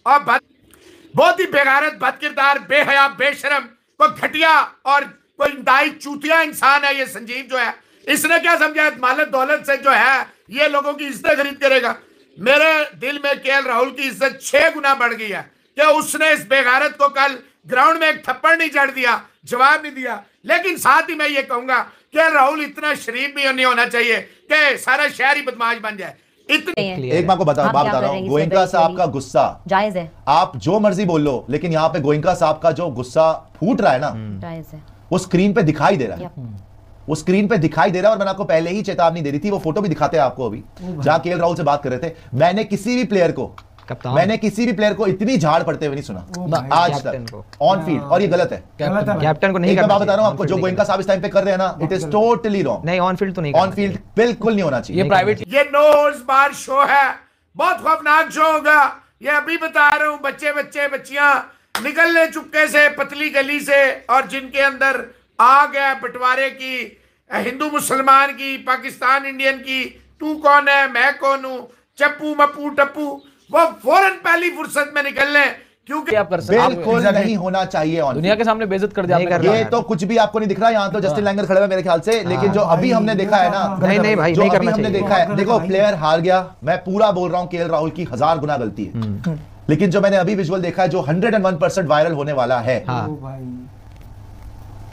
और बहुत ही बेगारत, बदकिरदार, बेहया, बेशरम, कोई घटिया और कोई इंतहाई चूतिया इंसान है ये संजीव जो है। इसने क्या समझा मालत दौलत से जो है ये लोगों की इज्जत खरीद करेगा। मेरे दिल में केएल राहुल की इज्जत 6 गुना बढ़ गई है कि उसने इस बेगारत को कल ग्राउंड में एक थप्पड़ नहीं जड़ दिया, जवाब नहीं दिया। लेकिन साथ ही मैं ये कहूंगा केएल राहुल इतना शरीफ भी नहीं होना चाहिए कि सारा शहर ही बदमाश बन जाए। एक बात बता रहा हूँ, गोयनका साहब का गुस्सा जायज है, आप जो मर्जी बोल लो, लेकिन यहाँ पे गोयनका साहब का जो गुस्सा फूट रहा है ना, जायज है, वो स्क्रीन पे दिखाई दे रहा है, वो स्क्रीन पे दिखाई दे रहा है। और मैंने आपको पहले ही चेतावनी दे दी थी, वो फोटो भी दिखाते हैं आपको अभी, जहां केएल राहुल से बात कर रहे थे। मैंने किसी भी प्लेयर को इतनी झाड़ पड़ते हुए नहीं सुना आज तक ऑन फील्ड, और ये गलत है। कैप्टन को नहीं, मैं बता रहा हूं आपको, जो गोयनका साहब इस टाइम पे कर रहे हैं ना, इट इज टोटली रॉन्ग। नहीं, ऑन फील्ड तो नहीं, ऑन फील्ड बिल्कुल नहीं होना चाहिए। ये प्राइवेट, ये नोज बार शो है, बहुत खौफनाक शो होगा। ये अभी बता रहा हूं, बच्चियां निकलने चुपके से पतली गली से, और जिनके अंदर आग है बंटवारे की, हिंदू मुसलमान की, पाकिस्तान इंडियन की, तू कौन है मैं कौन हूं, चप्पू मप्पू टप्पू, वो फौरन पहली फुर्सत में निकल लें, क्योंकि आप बिल्कुल नहीं होना चाहिए। दुनिया के सामने बेइज्जत कर दिया। ये तो कुछ भी आपको नहीं दिख रहा। यहाँ तो जस्टिन लैंगर खड़े हुए मेरे ख्याल से, लेकिन जो अभी हमने देखा है ना, नहीं भाई, जो अभी हमने देखा है, देखो प्लेयर हार गया, मैं पूरा बोल रहा हूँ केएल राहुल की 1000 गुना गलती है, लेकिन जो मैंने अभी विजुअल देखा है, जो 101% वायरल होने वाला है,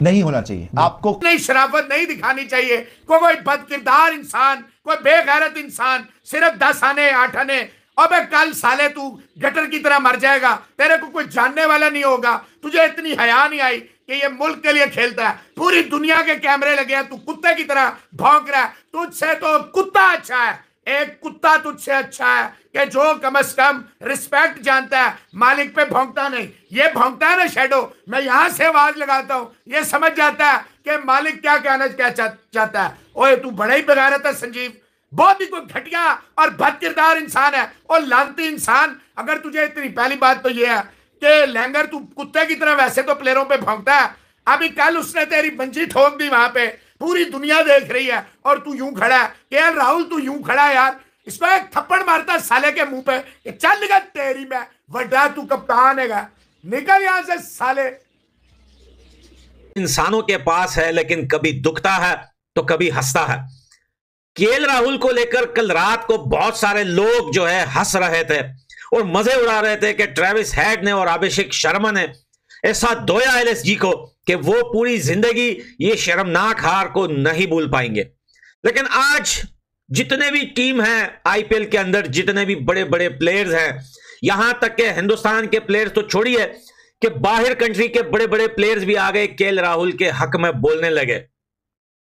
नहीं होना चाहिए। आपको नहीं, शराफत नहीं दिखानी चाहिए। कोई बदकिरदार इंसान, कोई बेगैरत इंसान, सिर्फ 10 आने 8 आने, अबे कल साले तू गटर की तरह मर जाएगा, तेरे को कोई जानने वाला नहीं होगा। तुझे इतनी हया नहीं आई कि ये मुल्क के लिए खेलता है, पूरी दुनिया के कैमरे लगे हैं, तू कुत्ते की तरह भौंक रहा है। तुझसे तो कुत्ता अच्छा है, एक कुत्ता तुझसे अच्छा है कि जो कम से कम रिस्पेक्ट जानता है, मालिक पे भौंकता नहीं। ये भौंकता है ना शैडो, मैं यहां से आवाज लगाता हूं, ये समझ जाता है कि मालिक क्या कहना चाहता है। ओए तू बड़ा ही बेगारत है संजीव, बहुत ही कोई घटिया और बदकिरदार इंसान है और लानती इंसान। अगर तुझे इतनी, पहली बात तो ये है कि लैंगर तू कुत्ते की तरह वैसे तो प्लेयरों पे भौंकता है, अभी कल उसने तेरी बंजी ठोक दी वहां पे, पूरी दुनिया देख रही है और तू यूं खड़ा है। केएल राहुल तू यूं खड़ा है यार, इसको एक थप्पड़ मारता साले के मुंह पे, चल निकल तेरी में वड्डा, तू कप्तान है, निकल यहां से साले। इंसानों के पास है, लेकिन कभी दुखता है तो कभी हंसता है। केएल राहुल को लेकर कल रात को बहुत सारे लोग जो है हंस रहे थे और मजे उड़ा रहे थे कि ट्रेविस हेड ने और अभिषेक शर्मा ने ऐसा धोया एलएसजी को कि वो पूरी जिंदगी ये शर्मनाक हार को नहीं भूल पाएंगे। लेकिन आज जितने भी टीम हैं आईपीएल के अंदर, जितने भी बड़े बड़े प्लेयर्स हैं, यहां तक के हिंदुस्तान के प्लेयर्स तो छोड़िए कि बाहर कंट्री के बड़े बड़े प्लेयर्स भी आ गए केएल राहुल के हक में बोलने लगे।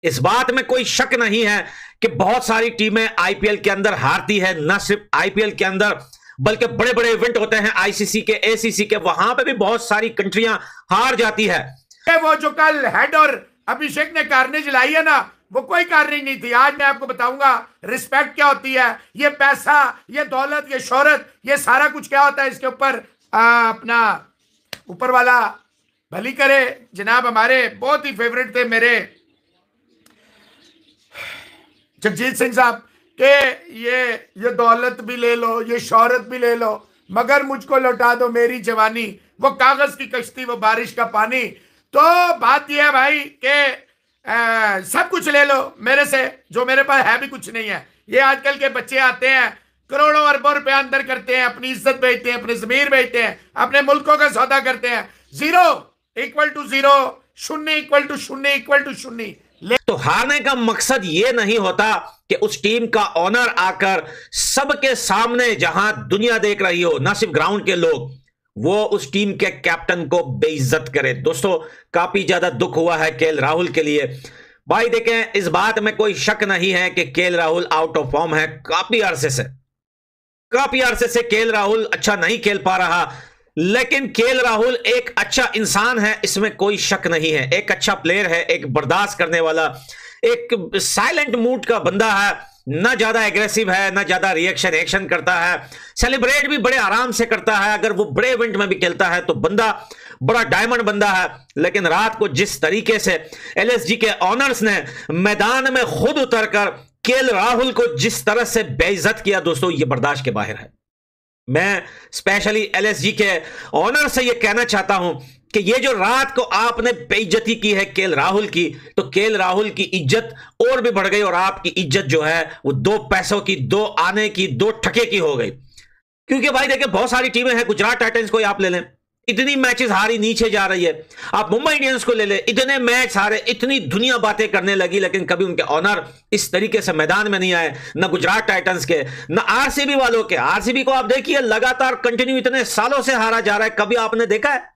इस बात में कोई शक नहीं है कि बहुत सारी टीमें आईपीएल के अंदर हारती है, न सिर्फ आईपीएल के अंदर बल्कि बड़े बड़े इवेंट होते हैं आईसीसी के, एसीसी के, वहां पे भी बहुत सारी कंट्रियां हार जाती है। वो जो कल हेड और अभिषेक ने कारनेज लाई है ना, वो कोई कारनेज नहीं थी। आज मैं आपको बताऊंगा रिस्पेक्ट क्या होती है, ये पैसा, ये दौलत, ये शोहरत, ये सारा कुछ क्या होता है। इसके ऊपर अपना ऊपर वाला भली करे। जनाब हमारे बहुत ही फेवरेट थे मेरे जगजीत सिंह साहब के, ये दौलत भी ले लो, ये शोहरत भी ले लो, मगर मुझको लौटा दो मेरी जवानी, वो कागज की कश्ती, वो बारिश का पानी। तो बात यह है भाई कि सब कुछ ले लो मेरे से, जो मेरे पास है भी कुछ नहीं है। ये आजकल के बच्चे आते हैं, करोड़ों अरबों रुपया अंदर करते हैं, अपनी इज्जत बेचते हैं, अपनी जमीर बेचते हैं, अपने मुल्कों का सौदा करते हैं। 0 = 0, 0 = 0 = 0। तो हारने का मकसद यह नहीं होता कि उस टीम का ऑनर आकर सबके सामने, जहां दुनिया देख रही हो, ना सिर्फ ग्राउंड के लोग, वो उस टीम के कैप्टन को बेइज्जत करे। दोस्तों काफी ज्यादा दुख हुआ है केएल राहुल के लिए। भाई देखें, इस बात में कोई शक नहीं है कि KL Rahul out of form है। काफी अरसे से केएल राहुल अच्छा नहीं खेल पा रहा, लेकिन केएल राहुल एक अच्छा इंसान है, इसमें कोई शक नहीं है। एक अच्छा प्लेयर है, एक बर्दाश्त करने वाला, एक साइलेंट मूड का बंदा है, ना ज्यादा एग्रेसिव है, ना ज्यादा रिएक्शन एक्शन करता है, सेलिब्रेट भी बड़े आराम से करता है। अगर वो बड़े इवेंट में भी खेलता है तो बंदा बड़ा डायमंड बंदा है। लेकिन रात को जिस तरीके से एलएसजी के ऑनर्स ने मैदान में खुद उतरकर केएल राहुल को जिस तरह से बेइज्जत किया, दोस्तों ये बर्दाश्त के बाहर है। मैं स्पेशली एलएसजी के ऑनर से यह कहना चाहता हूं कि ये जो रात को आपने बेइज्जती की है केएल राहुल की, तो केएल राहुल की इज्जत और भी बढ़ गई और आपकी इज्जत जो है वो 2 पैसों की, 2 आने की, 2 टके की हो गई। क्योंकि भाई देखिए बहुत सारी टीमें हैं, गुजरात टाइटंस को आप ले लें, इतनी मैचेस हारी, नीचे जा रही है। आप मुंबई इंडियंस को ले ले, इतने मैच हारे, इतनी दुनिया बातें करने लगी, लेकिन कभी उनके ऑनर इस तरीके से मैदान में नहीं आए, ना गुजरात टाइटंस के, ना आरसीबी वालों के। आरसीबी को आप देखिए लगातार कंटिन्यू इतने सालों से हारा जा रहा है, कभी आपने देखा है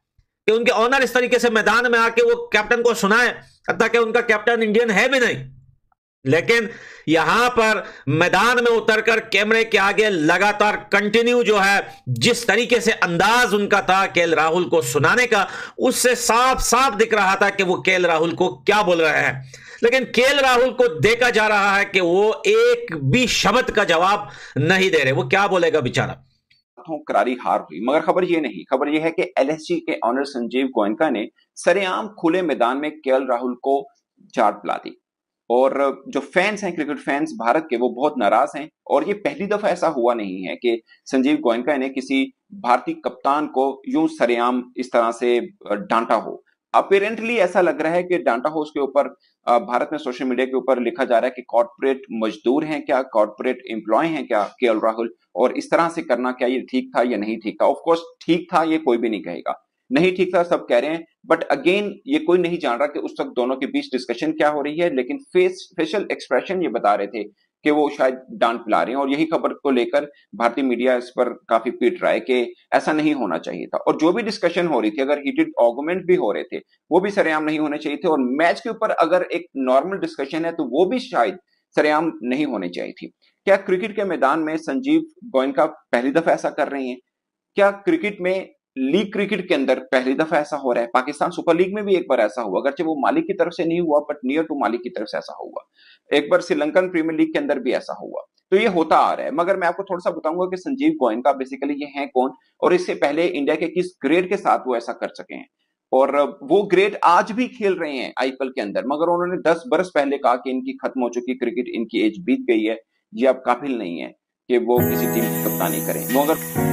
कि उनके ऑनर इस तरीके से मैदान में आके वो कैप्टन को सुनाए, हत्ता कि उनका कैप्टन इंडियन है भी नहीं। लेकिन यहां पर मैदान में उतरकर कैमरे के आगे लगातार कंटिन्यू जो है जिस तरीके से अंदाज उनका था केएल राहुल को सुनाने का, उससे साफ साफ दिख रहा था कि वो केएल राहुल को क्या बोल रहे हैं। लेकिन केएल राहुल को देखा जा रहा है कि वो एक भी शब्द का जवाब नहीं दे रहे, वो क्या बोलेगा बेचारा। करारी हार हुई, मगर खबर ये नहीं, खबर ये है कि एलएसजी के ऑनर संजीव गोयनका ने सरेआम खुले मैदान में केएल राहुल को झाड़ पिला दी। और जो फैंस हैं, क्रिकेट फैंस भारत के, वो बहुत नाराज हैं। और ये पहली दफा ऐसा हुआ नहीं है कि संजीव गोयनका ने किसी भारतीय कप्तान को यूं सरेआम इस तरह से डांटा हो। अपेरेंटली ऐसा लग रहा है कि डांटा हो उसके ऊपर भारत में सोशल मीडिया के ऊपर लिखा जा रहा है कि कॉर्पोरेट मजदूर हैं क्या, कॉर्पोरेट एम्प्लॉय हैं क्या केएल राहुल, और इस तरह से करना क्या ये ठीक था या नहीं ठीक था। ऑफ कोर्स ठीक था, ये कोई भी नहीं कहेगा, नहीं ठीक था सब कह रहे हैं, बट अगेन ये कोई नहीं जान रहा कि उस वक्त दोनों के बीच डिस्कशन क्या हो रही है। लेकिन फेशियल एक्सप्रेशन ये बता रहे थे कि वो शायद डांट पिला रहे हैं, और यही खबर को लेकर भारतीय मीडिया इस पर काफी पीट रहा है कि ऐसा नहीं होना चाहिए था। और जो भी डिस्कशन हो रही थी, अगर हीटेड आर्गुमेंट भी हो रहे थे, वो भी सरेआम नहीं होने चाहिए थे। और मैच के ऊपर अगर एक नॉर्मल डिस्कशन है तो वो भी शायद सरेआम नहीं होनी चाहिए थी। क्या क्रिकेट के मैदान में संजीव गोयनका पहली दफा ऐसा कर रहे हैं? क्या क्रिकेट में, लीग क्रिकेट के अंदर पहली दफा ऐसा हो रहा है? पाकिस्तान सुपर लीग में भी एक बार ऐसा हुआ, अगरचे वो मालिक की तरफ से नहीं हुआ, बट नियर टू मालिक की तरफ से ऐसा हुआ। एक बार श्रीलंकन प्रीमियर लीग के अंदर भी ऐसा हुआ। तो ये होता आ रहा है। मगर मैं आपको थोड़ा सा बताऊंगा कि संजीव गोयनका बेसिकली ये हैं कौन, और इससे पहले इंडिया के किस ग्रेड के साथ वो ऐसा कर सके हैं। और वो ग्रेड आज भी खेल रहे हैं आईपीएल के अंदर, मगर उन्होंने 10 बरस पहले कहा कि इनकी खत्म हो चुकी क्रिकेट, इनकी एज बीत गई है, ये अब काबिल नहीं है कि वो किसी टीम की कप्तानी करें। मगर